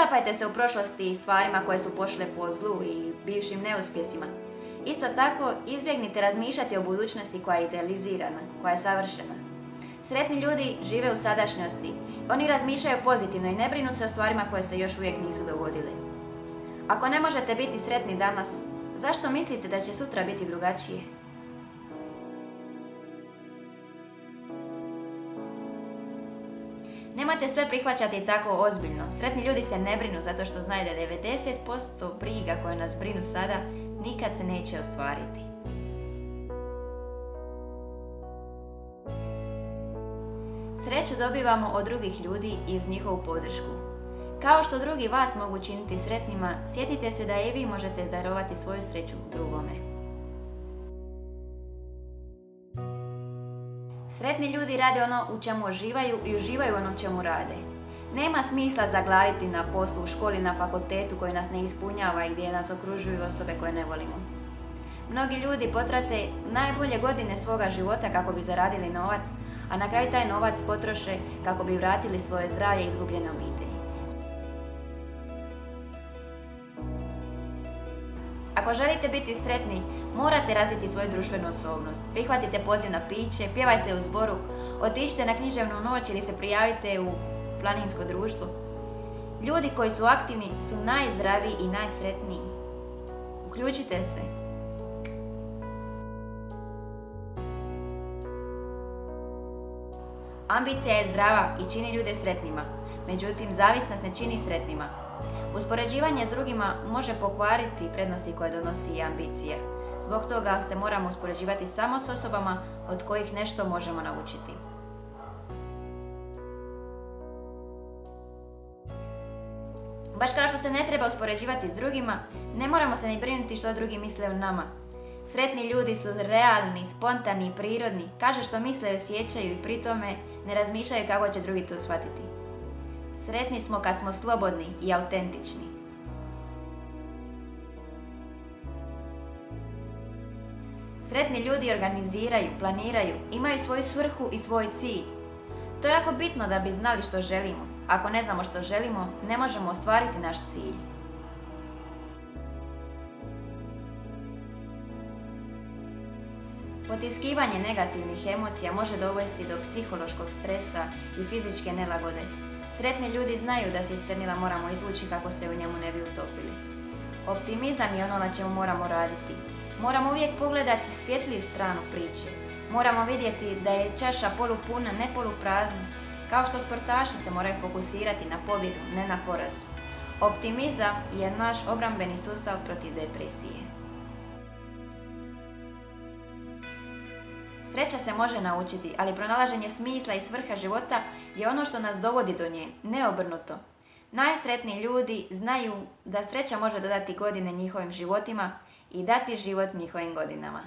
utapajte se u prošlosti i stvarima koje su pošle po zlu i bivšim neuspjesima. Isto tako, izbjegnite razmišljati o budućnosti koja je idealizirana, koja je savršena. Sretni ljudi žive u sadašnjosti. Oni razmišljaju pozitivno i ne brinu se o stvarima koje se još uvijek nisu dogodile. Ako ne možete biti sretni danas, zašto mislite da će sutra biti drugačije? Nemojte sve prihvaćati tako ozbiljno. Sretni ljudi se ne brinu zato što znaju da 90% briga koje nas brinu sada nikad se neće ostvariti. Sreću dobivamo od drugih ljudi i uz njihovu podršku. Kao što drugi vas mogu činiti sretnima, sjetite se da i vi možete darovati svoju sreću drugome. Sretni ljudi rade ono u čemu uživaju i uživaju ono u čemu rade. Nema smisla zaglaviti na poslu, u školi, na fakultetu koji nas ne ispunjava i gdje nas okružuju osobe koje ne volimo. Mnogi ljudi potrate najbolje godine svoga života kako bi zaradili novac, a na kraju taj novac potroše kako bi vratili svoje zdravlje i izgubljene obitelji. Ako želite biti sretni, morate razviti svoju društvenu osobnost. Prihvatite poziv na piće, pjevajte u zboru, otiđite na književnu noć ili se prijavite u planinsko društvo. Ljudi koji su aktivni su najzdraviji i najsretniji. Uključite se. Ambicija je zdrava i čini ljude sretnima, međutim zavisnost ne čini sretnima. Uspoređivanje s drugima može pokvariti prednosti koje donosi i ambicija. Zbog toga se moramo uspoređivati samo s osobama od kojih nešto možemo naučiti. Baš kao što se ne treba uspoređivati s drugima, ne moramo se ni brinuti što drugi misle o nama. Sretni ljudi su realni, spontani i prirodni, kažu što misle i osjećaju i pri tome ne razmišljaju kako će drugi to shvatiti. Sretni smo kad smo slobodni i autentični. Sretni ljudi organiziraju, planiraju, imaju svoju svrhu i svoj cilj. To je jako bitno da bi znali što želimo. Ako ne znamo što želimo, ne možemo ostvariti naš cilj. Potiskivanje negativnih emocija može dovesti do psihološkog stresa i fizičke nelagode. Sretni ljudi znaju da se iz crnila moramo izvući kako se u njemu ne bi utopili. Optimizam je ono na čemu moramo raditi. Moramo uvijek pogledati svjetliju stranu priče. Moramo vidjeti da je čaša polupuna, ne poluprazna. Kao što sportaši se moraju fokusirati na pobjedu, ne na poraz. Optimizam je naš obrambeni sustav protiv depresije. Sreća se može naučiti, ali pronalaženje smisla i svrha života je ono što nas dovodi do nje, ne obrnuto. Najsretniji ljudi znaju da sreća može dodati godine njihovim životima i dati život njihovim godinama.